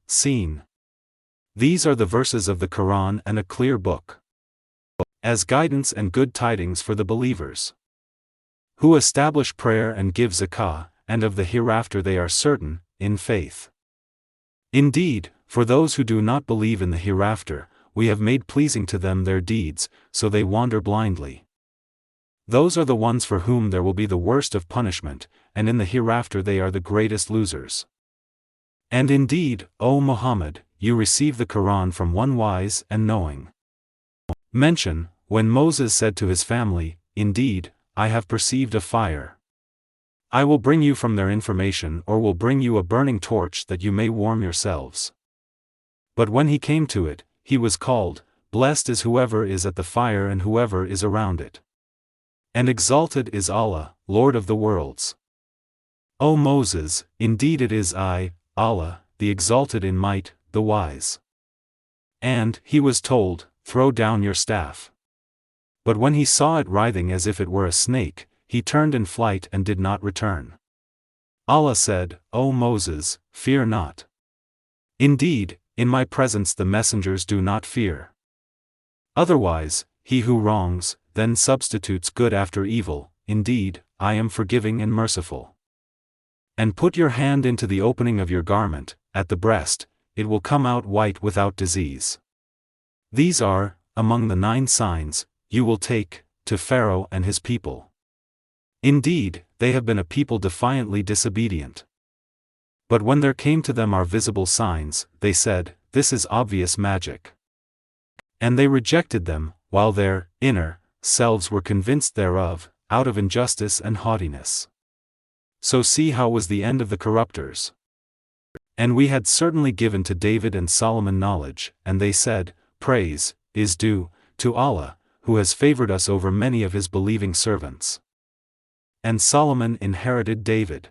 Seen. These are the verses of the Quran and a clear book, as guidance and good tidings for the believers, who establish prayer and give zakah, and of the hereafter they are certain, in faith. Indeed, for those who do not believe in the hereafter, we have made pleasing to them their deeds, so they wander blindly. Those are the ones for whom there will be the worst of punishment, and in the hereafter they are the greatest losers. And indeed, O Muhammad, you receive the Quran from one wise and knowing. Mention, when Moses said to his family, "Indeed, I have perceived a fire. I will bring you from their information or will bring you a burning torch that you may warm yourselves." But when he came to it, he was called, "Blessed is whoever is at the fire and whoever is around it. And exalted is Allah, Lord of the worlds. O Moses, indeed it is I, Allah, the exalted in might, the wise." And he was told, "Throw down your staff." But when he saw it writhing as if it were a snake, he turned in flight and did not return. Allah said, "O Moses, fear not. Indeed, in my presence the messengers do not fear. Otherwise, he who wrongs, then substitutes good after evil, indeed, I am forgiving and merciful. And put your hand into the opening of your garment, at the breast, it will come out white without disease. These are, among the 9 signs, you will take, to Pharaoh and his people. Indeed, they have been a people defiantly disobedient. But when there came to them our visible signs, they said, this is obvious magic. And they rejected them, while their inner selves were convinced thereof, out of injustice and haughtiness. So see how was the end of the corrupters. And we had certainly given to David and Solomon knowledge, and they said, praise is due to Allah, who has favored us over many of his believing servants. And Solomon inherited David.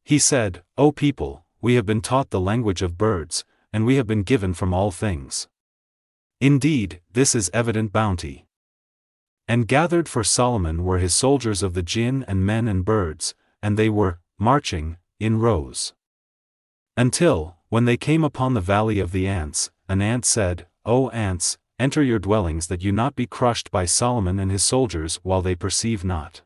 He said, O people, we have been taught the language of birds, and we have been given from all things. Indeed, this is evident bounty. And gathered for Solomon were his soldiers of the jinn and men and birds, and they were marching in rows. Until, when they came upon the valley of the ants, an ant said, O ants, enter your dwellings that you not be crushed by Solomon and his soldiers while they perceive not.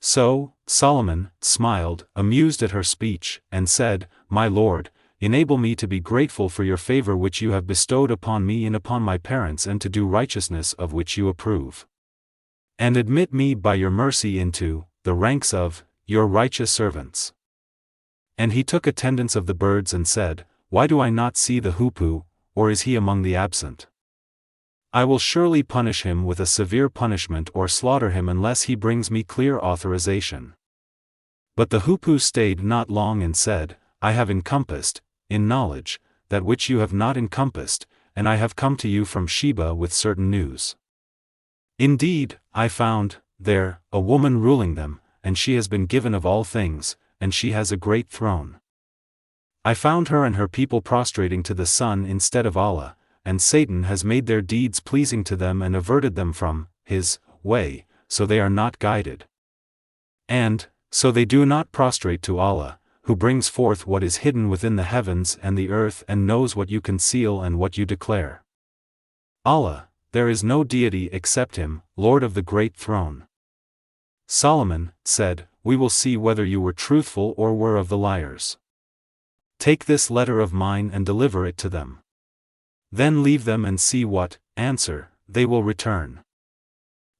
So, Solomon smiled, amused at her speech, and said, My lord, enable me to be grateful for your favor which you have bestowed upon me and upon my parents and to do righteousness of which you approve. And admit me by your mercy into the ranks of your righteous servants. And he took attendance of the birds and said, Why do I not see the hoopoe, or is he among the absent? I will surely punish him with a severe punishment or slaughter him unless he brings me clear authorization. But the hoopoe stayed not long and said, I have encompassed, in knowledge, that which you have not encompassed, and I have come to you from Sheba with certain news. Indeed, I found, there, a woman ruling them, and she has been given of all things, and she has a great throne. I found her and her people prostrating to the sun instead of Allah, and Satan has made their deeds pleasing to them and averted them from his way, so they are not guided. And, so they do not prostrate to Allah, who brings forth what is hidden within the heavens and the earth and knows what you conceal and what you declare. Allah, there is no deity except him, Lord of the great throne. Solomon said, We will see whether you were truthful or were of the liars. Take this letter of mine and deliver it to them. Then leave them and see what answer they will return.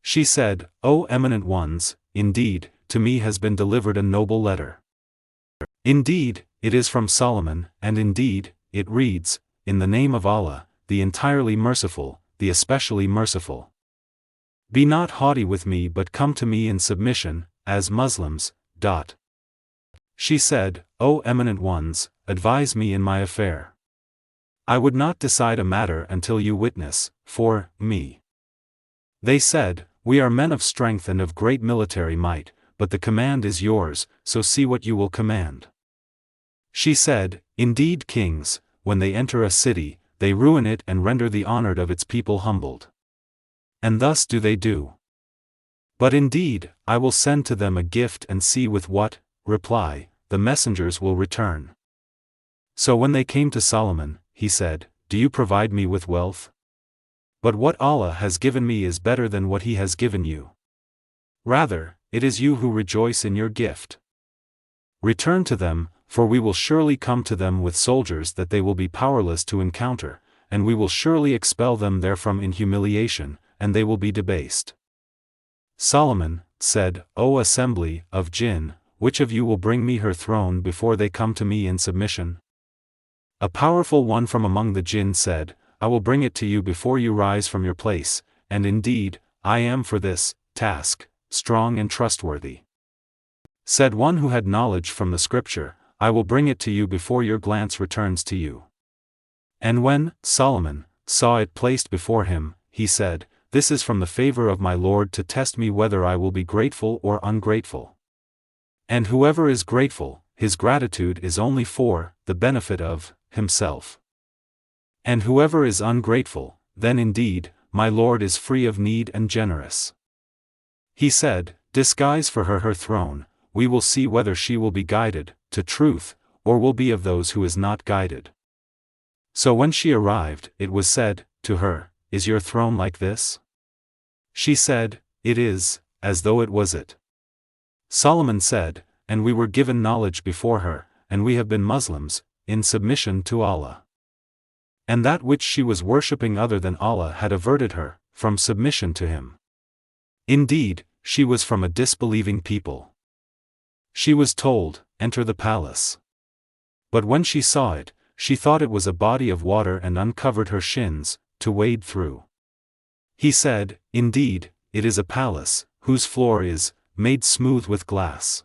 She said, O eminent ones, indeed, to me has been delivered a noble letter. Indeed, it is from Solomon, and indeed, it reads, In the name of Allah, the entirely merciful, the especially merciful. Be not haughty with me but come to me in submission, as Muslims. She said, O eminent ones, advise me in my affair. I would not decide a matter until you witness, for me. They said, We are men of strength and of great military might, but the command is yours, so see what you will command. She said, Indeed kings, when they enter a city, they ruin it and render the honored of its people humbled. And thus do they do. But indeed, I will send to them a gift and see with what reply the messengers will return. So when they came to Solomon, he said, "Do you provide me with wealth? But what Allah has given me is better than what He has given you. Rather, it is you who rejoice in your gift. Return to them, for we will surely come to them with soldiers that they will be powerless to encounter, and we will surely expel them therefrom in humiliation, and they will be debased." Solomon said, "O assembly of jinn, which of you will bring me her throne before they come to me in submission?" A powerful one from among the jinn said, "I will bring it to you before you rise from your place, and indeed, I am for this task strong and trustworthy." Said one who had knowledge from the scripture, "I will bring it to you before your glance returns to you." And when Solomon saw it placed before him, he said, "This is from the favor of my Lord to test me whether I will be grateful or ungrateful. And whoever is grateful, his gratitude is only for the benefit of himself. And whoever is ungrateful, then indeed, my Lord is free of need and generous." He said, "Disguise for her throne, we will see whether she will be guided to truth, or will be of those who is not guided." So when she arrived, it was said to her, "Is your throne like this?" She said, "It is, as though it was it." Solomon said, "And we were given knowledge before her, and we have been Muslims, in submission to Allah. And that which she was worshipping other than Allah had averted her from submission to Him. Indeed, she was from a disbelieving people." She was told, "Enter the palace." But when she saw it, she thought it was a body of water and uncovered her shins, to wade through. He said, "Indeed, it is a palace, whose floor is made smooth with glass."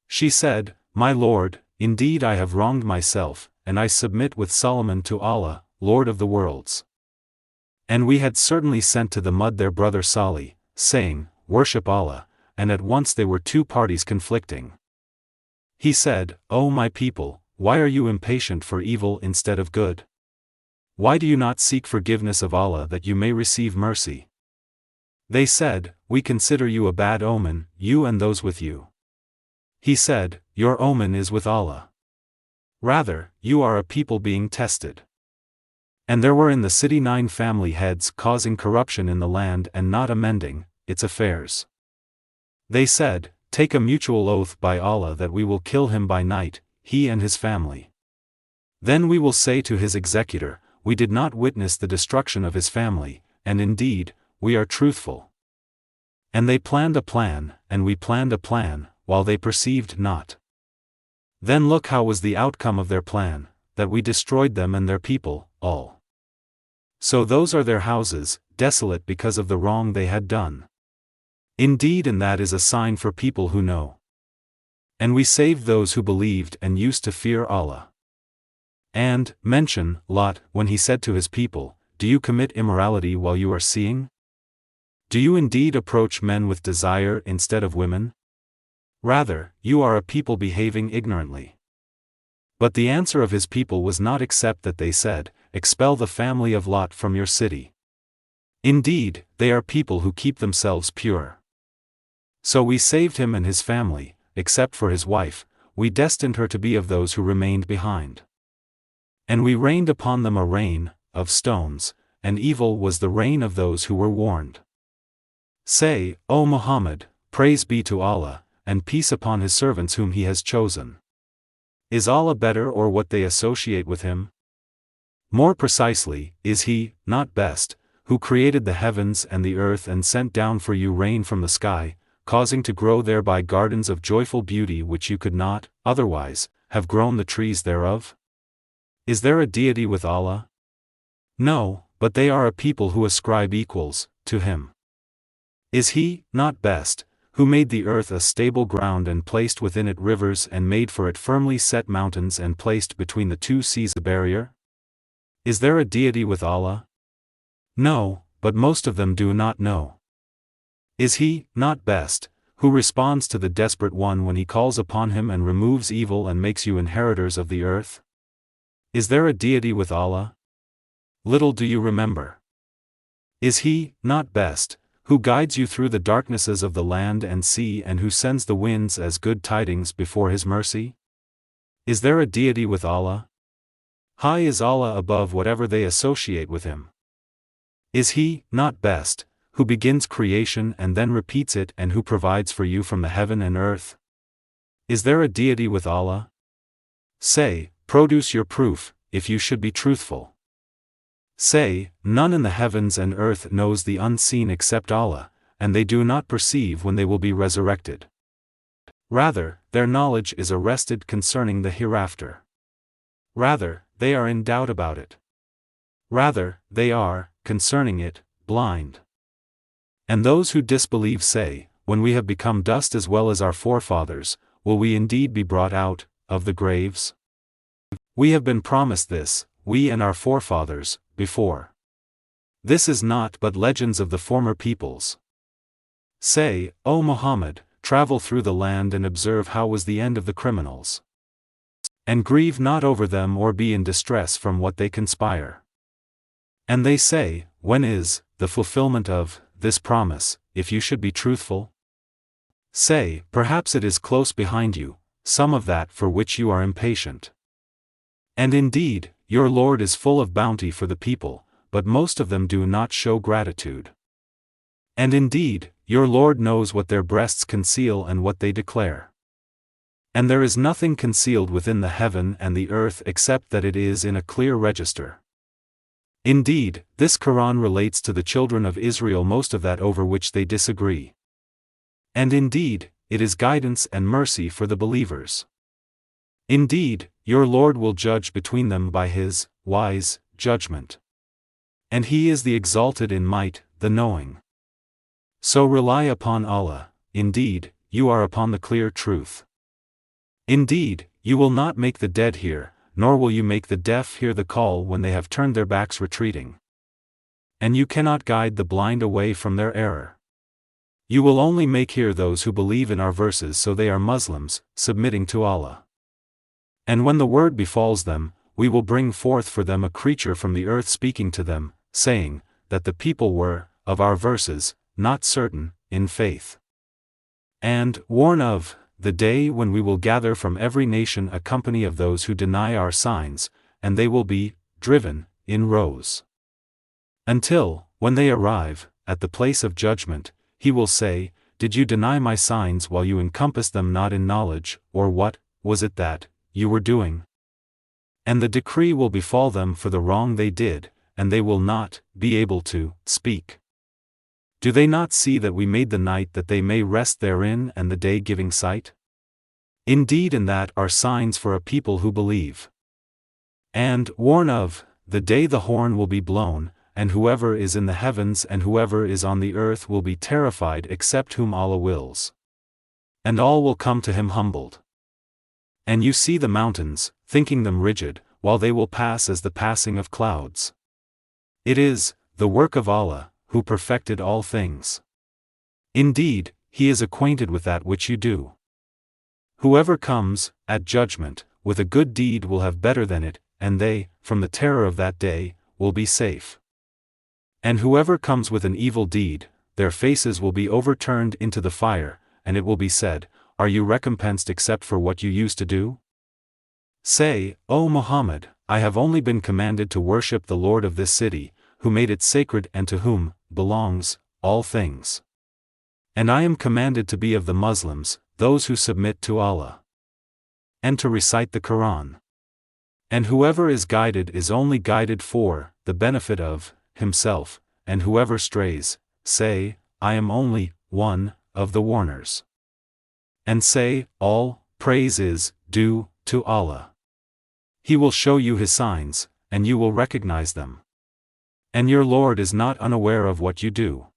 She said, "My Lord, indeed I have wronged myself, and I submit with Solomon to Allah, Lord of the worlds. And we had certainly sent to the mud their brother Salih, saying, Worship Allah, and at once they were two parties conflicting." He said, "O my people, why are you impatient for evil instead of good? Why do you not seek forgiveness of Allah that you may receive mercy?" They said, "We consider you a bad omen, you and those with you." He said, "Your omen is with Allah. Rather, you are a people being tested." And there were in the city 9 family heads causing corruption in the land and not amending its affairs. They said, "Take a mutual oath by Allah that we will kill him by night, he and his family. Then we will say to his executor, we did not witness the destruction of his family, and indeed, we are truthful." And they planned a plan, and we planned a plan, while they perceived not. Then look how was the outcome of their plan, that we destroyed them and their people, all. So those are their houses, desolate because of the wrong they had done. Indeed, and that is a sign for people who know. And we saved those who believed and used to fear Allah. And mention Lot when he said to his people, "Do you commit immorality while you are seeing? Do you indeed approach men with desire instead of women? Rather, you are a people behaving ignorantly." But the answer of his people was not except that they said, "Expel the family of Lot from your city. Indeed, they are people who keep themselves pure." So we saved him and his family, except for his wife, we destined her to be of those who remained behind. And we rained upon them a rain of stones, and evil was the rain of those who were warned. Say, O Muhammad, praise be to Allah, and peace upon his servants whom he has chosen. Is Allah better or what they associate with him? More precisely, is he not best, who created the heavens and the earth and sent down for you rain from the sky, causing to grow thereby gardens of joyful beauty which you could not, otherwise, have grown the trees thereof? Is there a deity with Allah? No, but they are a people who ascribe equals to him. Is he not best, who made the earth a stable ground and placed within it rivers and made for it firmly set mountains and placed between the two seas a barrier? Is there a deity with Allah? No, but most of them do not know. Is he not best, who responds to the desperate one when he calls upon him and removes evil and makes you inheritors of the earth? Is there a deity with Allah? Little do you remember. Is he not best, who guides you through the darknesses of the land and sea and who sends the winds as good tidings before his mercy? Is there a deity with Allah? High is Allah above whatever they associate with Him. Is He not best, who begins creation and then repeats it and who provides for you from the heaven and earth? Is there a deity with Allah? Say, produce your proof, if you should be truthful. Say, none in the heavens and earth knows the unseen except Allah, and they do not perceive when they will be resurrected. Rather, their knowledge is arrested concerning the hereafter. Rather, they are in doubt about it. Rather, they are, concerning it, blind. And those who disbelieve say, when we have become dust as well as our forefathers, will we indeed be brought out of the graves? We have been promised this, we and our forefathers, before. This is not but legends of the former peoples. Say, O Muhammad, travel through the land and observe how was the end of the criminals. And grieve not over them or be in distress from what they conspire. And they say, when is the fulfillment of this promise, if you should be truthful? Say, perhaps it is close behind you, some of that for which you are impatient. And indeed, your Lord is full of bounty for the people, but most of them do not show gratitude. And indeed, your Lord knows what their breasts conceal and what they declare. And there is nothing concealed within the heaven and the earth except that it is in a clear register. Indeed, this Quran relates to the children of Israel most of that over which they disagree. And indeed, it is guidance and mercy for the believers. Indeed, your Lord will judge between them by His wise judgment. And He is the exalted in might, the knowing. So rely upon Allah, indeed, you are upon the clear truth. Indeed, you will not make the dead hear, nor will you make the deaf hear the call when they have turned their backs retreating. And you cannot guide the blind away from their error. You will only make hear those who believe in our verses, so they are Muslims, submitting to Allah. And when the word befalls them, we will bring forth for them a creature from the earth speaking to them, saying, that the people were, of our verses, not certain, in faith. And warn of the day when we will gather from every nation a company of those who deny our signs, and they will be driven in rows. Until, when they arrive at the place of judgment, He will say, did you deny my signs while you encompassed them not in knowledge, or what was it that you were doing? And the decree will befall them for the wrong they did, and they will not be able to speak. Do they not see that we made the night that they may rest therein and the day giving sight? Indeed, in that are signs for a people who believe. And warn of the day the horn will be blown, and whoever is in the heavens and whoever is on the earth will be terrified except whom Allah wills. And all will come to Him humbled. And you see the mountains, thinking them rigid, while they will pass as the passing of clouds. It is the work of Allah, who perfected all things. Indeed, He is acquainted with that which you do. Whoever comes, at judgment, with a good deed will have better than it, and they, from the terror of that day, will be safe. And whoever comes with an evil deed, their faces will be overturned into the fire, and it will be said, are you recompensed except for what you used to do? Say, O Muhammad, I have only been commanded to worship the Lord of this city, who made it sacred and to whom belongs all things. And I am commanded to be of the Muslims, those who submit to Allah. And to recite the Quran. And whoever is guided is only guided for the benefit of himself, and whoever strays, say, I am only one of the warners. And say, all praise is due to Allah. He will show you His signs, and you will recognize them. And your Lord is not unaware of what you do.